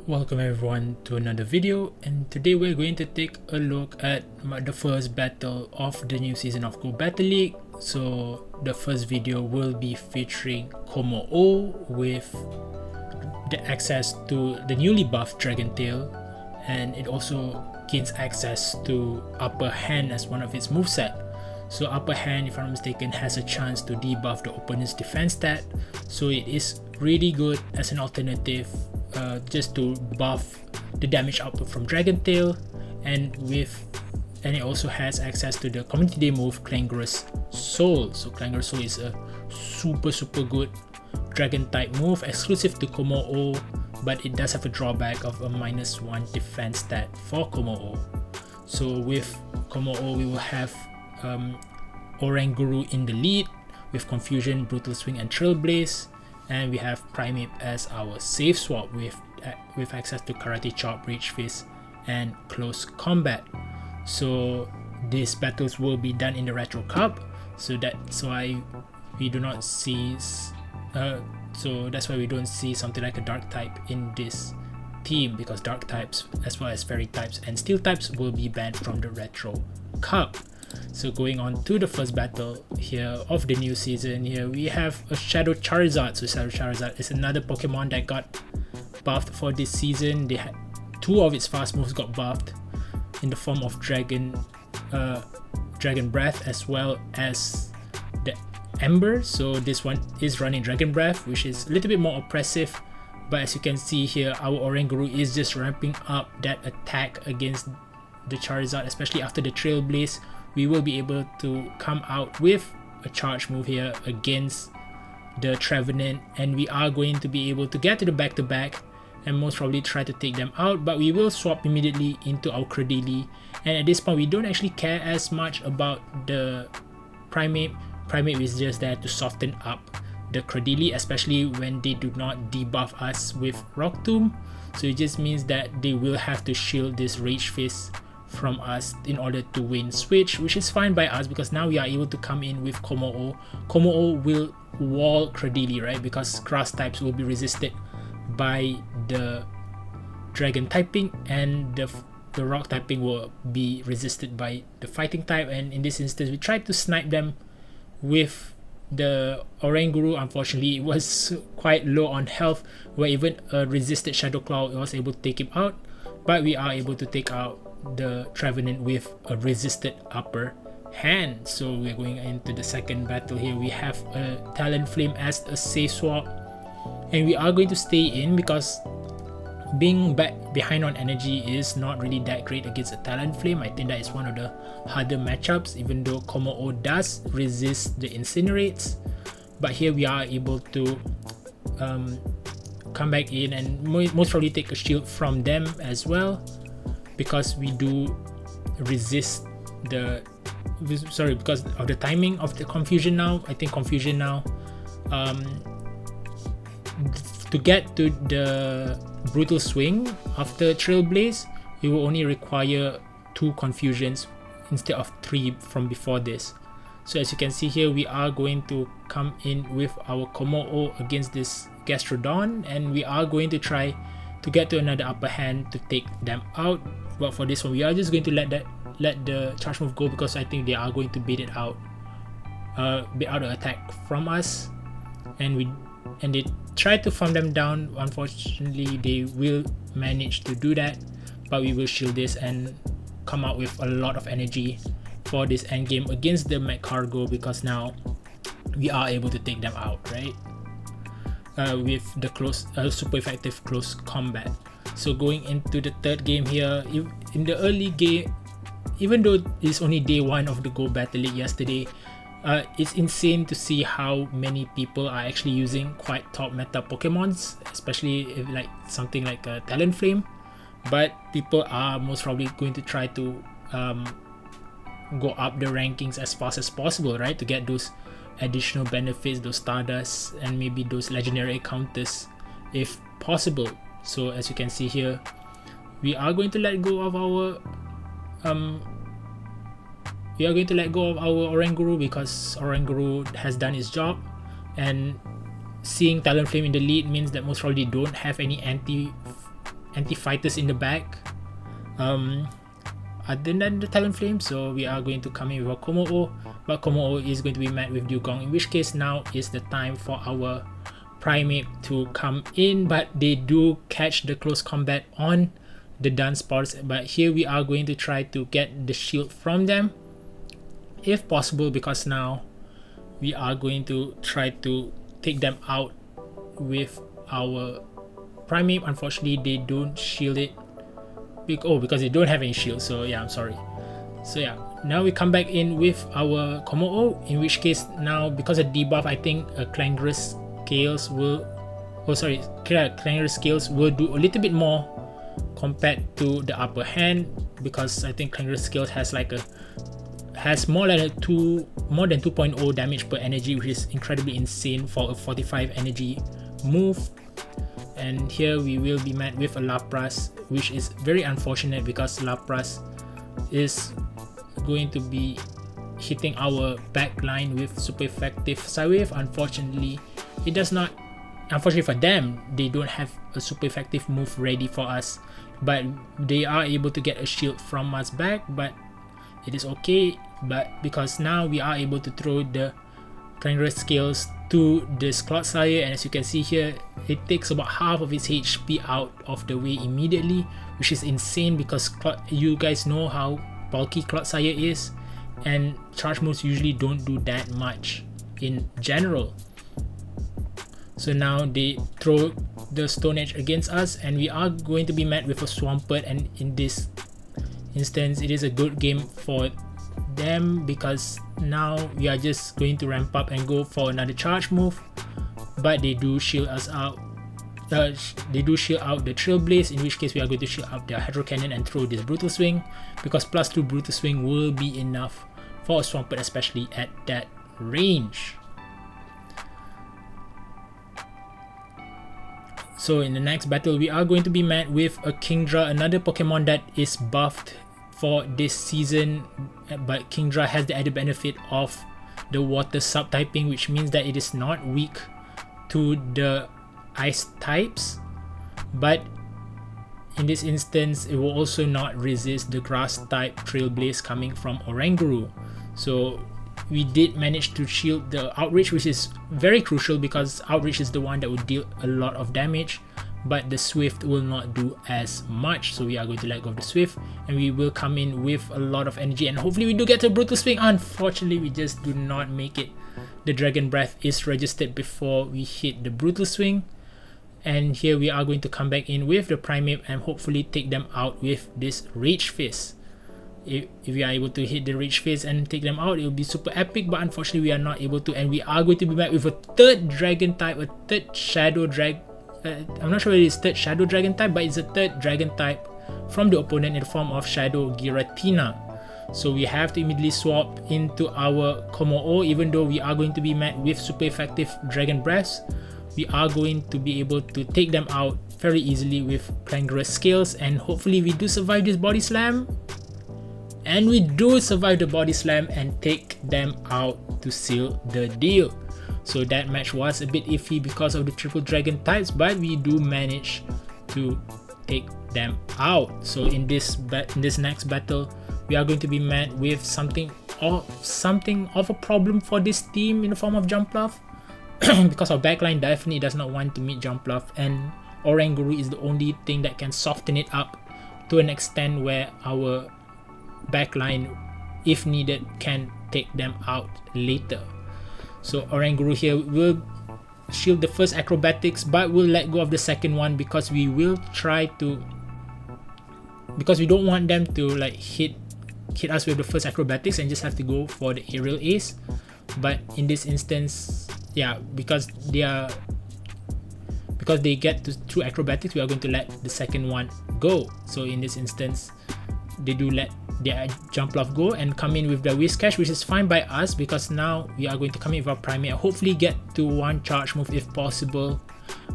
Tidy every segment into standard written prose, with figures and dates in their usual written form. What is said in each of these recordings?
Welcome everyone to another video, and today we're going to take a look at the first battle of the new season of Go Battle League. So the first video will be featuring Kommo-o with the access to the newly buffed Dragon Tail, and it also gains access to Upper Hand as one of its moveset. So Upper Hand, if I'm not mistaken, has a chance to debuff the opponent's defense stat, so it is really good as an alternative just to buff the damage output from Dragon Tail, and it also has access to the Community Day move Clangorous Soul. So Clangorous Soul is a super good Dragon type move exclusive to Kommo-o, but it does have a drawback of a -1 defense stat for Kommo-o. So with Kommo-o, we will have Oranguru in the lead with Confusion, Brutal Swing, and Trailblaze, and we have Primeape as our safe swap with access to Karate Chop, Rage Fist, and Close Combat. So these battles will be done in the Retro Cup, so that's why we do not see we don't see something like a Dark type in this team, because Dark types as well as Fairy types and Steel types will be banned from the Retro Cup. So going on to the first battle here of the new season, here we have a Shadow Charizard. So Shadow Charizard is another Pokemon that got buffed for this season. They had two of its fast moves got buffed in the form of Dragon Breath as well as the Ember. So this one is running Dragon Breath, which is a little bit more oppressive, but as you can see here, our Oranguru is just ramping up that attack against the Charizard, especially after the Trailblaze. We will be able to come out with a charge move here against the Trevenant, and we are going to be able to get to the back-to-back and most probably try to take them out, but we will swap immediately into our Credilli, and at this point we don't actually care as much about the Primeape. Primeape is just there to soften up the Credilli, especially when they do not debuff us with Rock Tomb. So it just means that they will have to shield this Rage Fist from us in order to win switch, which is fine by us because now we are able to come in with Kommo-o. Kommo-o will wall Credilli, right? Because grass types will be resisted by the dragon typing, and the rock typing will be resisted by the fighting type. And in this instance, we tried to snipe them with the Oranguru. Unfortunately, it was quite low on health, where even a resisted Shadow Claw was able to take him out, but we are able to take out the Trevenant with a resisted Upper Hand. So we're going into the second battle here. We have a Talonflame as a safe swap, and we are going to stay in because being back behind on energy is not really that great against a Talonflame. I think that is one of the harder matchups, even though Kommo-o does resist the Incinerates. But here we are able to come back in and most probably take a shield from them as well, because we do resist because of the timing of the Confusion now. I think Confusion now, to get to the Brutal Swing after Trailblaze, we will only require 2 Confusions instead of 3 from before this. So as you can see here, we are going to come in with our Kommo-o against this Gastrodon, and we are going to try to get to another Upper Hand to take them out. But for this one, we are just going to let the charge move go, because I think they are going to bait out the attack from us, and they try to farm them down. Unfortunately, they will manage to do that, but we will shield this and come out with a lot of energy for this end game against the Magcargo, because now we are able to take them out, right? With the super effective close combat. So going into the third game here, in the early game, even though it's only day 1 of the Go Battle League yesterday, it's insane to see how many people are actually using quite top meta Pokemons, especially if like something like a Talonflame. But people are most probably going to try to go up the rankings as fast as possible, right? To get those additional benefits, those Stardust, and maybe those legendary encounters if possible. So as you can see here, we are going to let go of our Oranguru, because Oranguru has done its job, and seeing Talonflame in the lead means that most probably don't have any anti-fighters in the back other than the Talonflame, so we are going to come in with a Kommo-o, but Kommo-o is going to be met with Dugong, in which case now is the time for our Primeape to come in, but they do catch the close combat on the Dunsparce. But here we are going to try to get the shield from them if possible, because now we are going to try to take them out with our Primeape. Unfortunately, they don't shield it because they don't have any shield, so yeah, I'm sorry. So yeah, now we come back in with our Kommo-o, in which case now, because of debuff, I think Clangorous Scales will Clangorous Scales will do a little bit more compared to the upper hand, because I think Clangorous Scales has more than 2.0 damage per energy, which is incredibly insane for a 45 energy move. And here we will be met with a Lapras, which is very unfortunate because Lapras is going to be hitting our back line with super effective Psywave. Unfortunately, it does not. Unfortunately for them, they don't have a super effective move ready for us, but they are able to get a shield from us back. But it is okay, but because now we are able to throw the Clangorous Scales to this Clodsire, and as you can see here, it takes about half of its HP out of the way immediately, which is insane because you guys know how bulky Clodsire is, and charge moves usually don't do that much in general. So now they throw the Stone Edge against us, and we are going to be met with a Swampert, and in this instance it is a good game for them because now we are just going to ramp up and go for another charge move, but they do shield us out. They do shield out the Trailblaze, in which case we are going to shield out their Hydro Cannon and throw this Brutal Swing, because +2 Brutal Swing will be enough for a Swampert, especially at that range. So in the next battle, we are going to be met with a Kingdra, another Pokemon that is buffed for this season, but Kingdra has the added benefit of the water subtyping, which means that it is not weak to the ice types, but in this instance it will also not resist the grass type Trailblaze coming from Oranguru. So we did manage to shield the Outreach, which is very crucial because Outreach is the one that would deal a lot of damage, but the Swift will not do as much. So we are going to let go of the Swift, and we will come in with a lot of energy, and hopefully we do get a Brutal Swing. Unfortunately, we just do not make it. The Dragon Breath is registered before we hit the Brutal Swing, and here we are going to come back in with the Primeape and hopefully take them out with this Rage Fist. If we are able to hit the Rage Fist and take them out, it will be super epic, but unfortunately we are not able to, and we are going to be back with a third Dragon type, a third Shadow Dragon. I'm not sure whether it's third Shadow Dragon type, but it's a third Dragon type from the opponent in the form of Shadow Giratina. So we have to immediately swap into our Kommo-o. Even though we are going to be met with super effective Dragon Breaths, we are going to be able to take them out very easily with Clangorous Scales, and hopefully we do survive this Body Slam. And we do survive the Body Slam and take them out to seal the deal. So that match was a bit iffy because of the triple Dragon types, but we do manage to take them out. So in this next battle, we are going to be met with something of a problem for this team in the form of Jumpluff, because our backline definitely does not want to meet Jumpluff, and Oranguru is the only thing that can soften it up to an extent where our backline, if needed, can take them out later. So Oranguru here will shield the first acrobatics, but will let go of the second one because we will try to, because we don't want them to like hit us with the first acrobatics and just have to go for the aerial ace. But in this instance, yeah, because they get to 2 acrobatics, we are going to let the second one go. So in this instance, they do let their Jumpluff go and come in with the Whiscash, which is fine by us because now we are going to come in with our Primeape, hopefully get to 1 charge move if possible.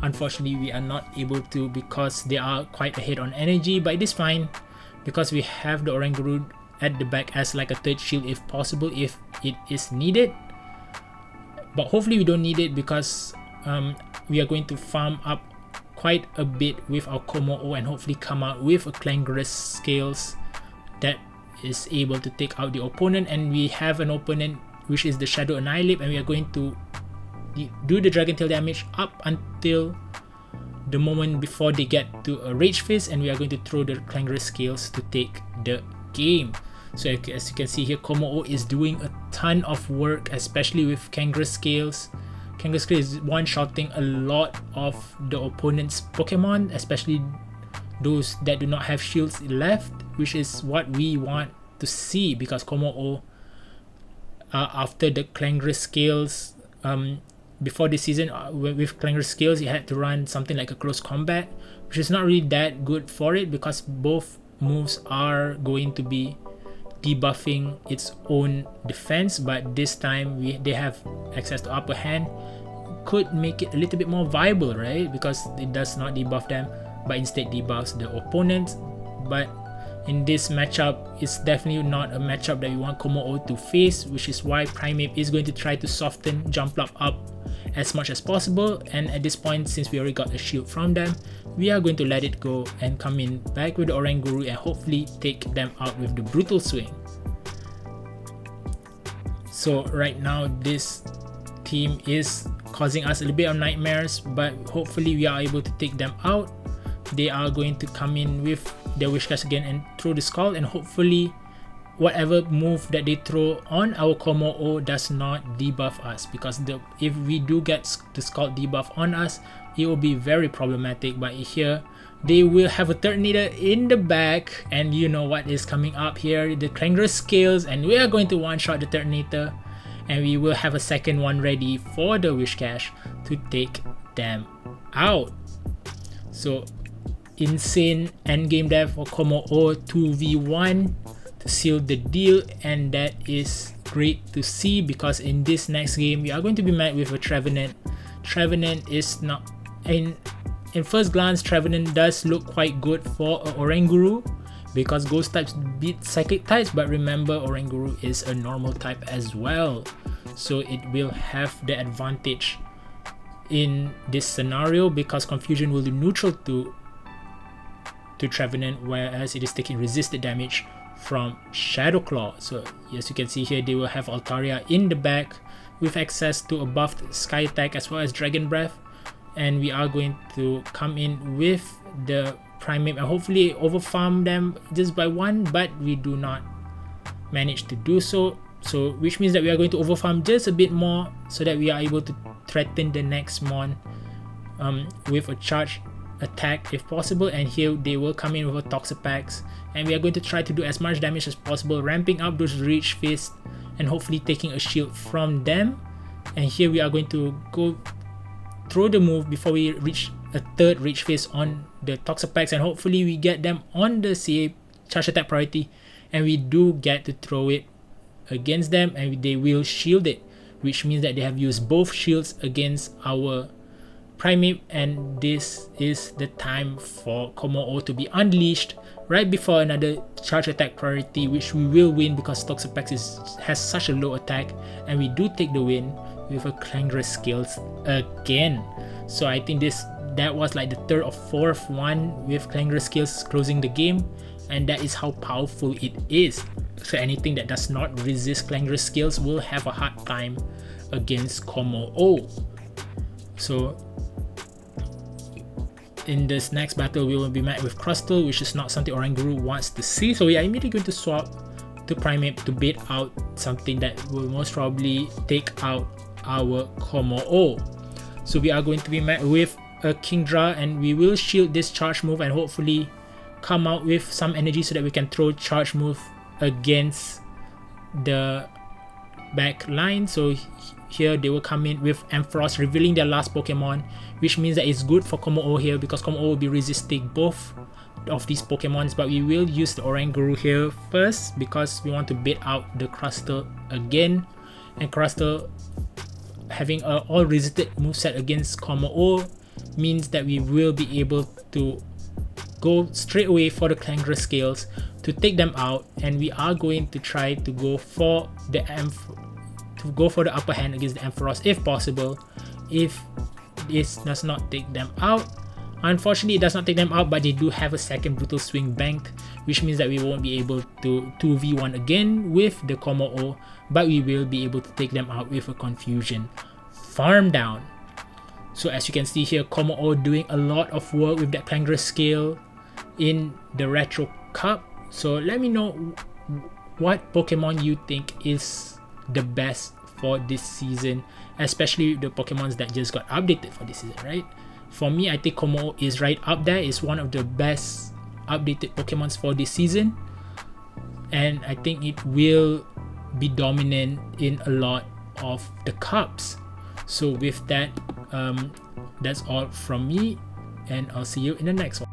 Unfortunately, we are not able to because they are quite ahead on energy, but it is fine because we have the Oranguru at the back as like a third shield if possible, if it is needed. But hopefully we don't need it because we are going to farm up quite a bit with our Kommo-o and hopefully come out with a Clangorous Scales that is able to take out the opponent. And we have an opponent which is the Shadow Annihilate, and we are going to do the Dragon Tail damage up until the moment before they get to a Rage Fist, and we are going to throw the Clangorous Scales to take the game. So as you can see here, Kommo-o is doing a ton of work, especially with Clangorous Scales. Clangorous Scales is one-shotting a lot of the opponent's Pokemon, especially those that do not have shields left, which is what we want to see, because Kommo-o after the Clangorous Scales, before this season with Clangorous Scales, he had to run something like a close combat, which is not really that good for it because both moves are going to be debuffing its own defense. But this time they have access to upper hand, could make it a little bit more viable, right? Because it does not debuff them but instead debuffs the opponent. But in this matchup, it's definitely not a matchup that we want Kommo-o to face, which is why Primeape is going to try to soften Jumpluff up as much as possible. And at this point, since we already got a shield from them, we are going to let it go and come in back with the Oranguru and hopefully take them out with the Brutal Swing. So right now, this team is causing us a little bit of nightmares, but hopefully we are able to take them out. They are going to come in with their Whiscash again and throw the Scald, and hopefully whatever move that they throw on our Kommo-o does not debuff us, because if we do get the Scald debuff on us, it will be very problematic. But here they will have a Turtonator in the back, and you know what is coming up here, the Clangorous Scales, and we are going to one-shot the Turtonator, and we will have a second one ready for the Whiscash to take them out. So insane endgame there for Kommo-o, 2v1 to seal the deal, and that is great to see, because in this next game we are going to be met with a Trevenant. Trevenant is not in first glance, Trevenant does look quite good for a Oranguru because Ghost types beat Psychic types, but remember Oranguru is a normal type as well, so it will have the advantage in this scenario because Confusion will do neutral to Trevenant, whereas it is taking resisted damage from Shadow Claw. So as you can see here, they will have Altaria in the back with access to a buffed Sky Attack as well as Dragon Breath, and we are going to come in with the Primeape and hopefully overfarm them just by one, but we do not manage to do so. So which means that we are going to overfarm just a bit more so that we are able to threaten the next mon with a charge attack if possible. And here they will come in with a Toxapex, and we are going to try to do as much damage as possible, ramping up those Rage Fists and hopefully taking a shield from them. And here we are going to go throw the move before we reach a third Rage Fist on the Toxapex, and hopefully we get them on the CA charge attack priority, and we do get to throw it against them and they will shield it, which means that they have used both shields against our Primeape, and this is the time for Kommo-o to be unleashed right before another charge attack priority, which we will win because Toxapex has such a low attack, and we do take the win with a Clangorous Scales again. So I think that was like the third or fourth one with Clangorous Scales closing the game, and that is how powerful it is. So anything that does not resist Clangorous Scales will have a hard time against Kommo-o. So in this next battle, we will be met with Crustle, which is not something Oranguru wants to see. So we are immediately going to swap to Primeape to bait out something that will most probably take out our Kommo-o. So we are going to be met with a Kingdra, and we will shield this charge move and hopefully come out with some energy so that we can throw charge move against the back line. So here they will come in with Ampharos, revealing their last Pokemon, which means that it's good for Kommo-o here because Kommo-o will be resisting both of these Pokemons. But we will use the Oranguru here first because we want to bait out the Crustle again, and Crustle having a all resisted moveset against Kommo-o means that we will be able to go straight away for the Clangorous Scales to take them out, and we are going to try to go for the upper hand against the Ampharos if possible. If this does not take them out, Unfortunately, it does not take them out, but they do have a second Brutal Swing banked, which means that we won't be able to 2v1 again with the Kommo-o, but we will be able to take them out with a Confusion farm down. So as you can see here, Kommo-o doing a lot of work with that Clangorous Scale in the Retro Cup. So let me know what Pokemon you think is the best for this season, especially the Pokemons that just got updated for this season, right? For me, I think Kommo-o is right up there. It's one of the best updated Pokemons for this season, and I think it will be dominant in a lot of the cups. So with that, that's all from me, and I'll see you in the next one.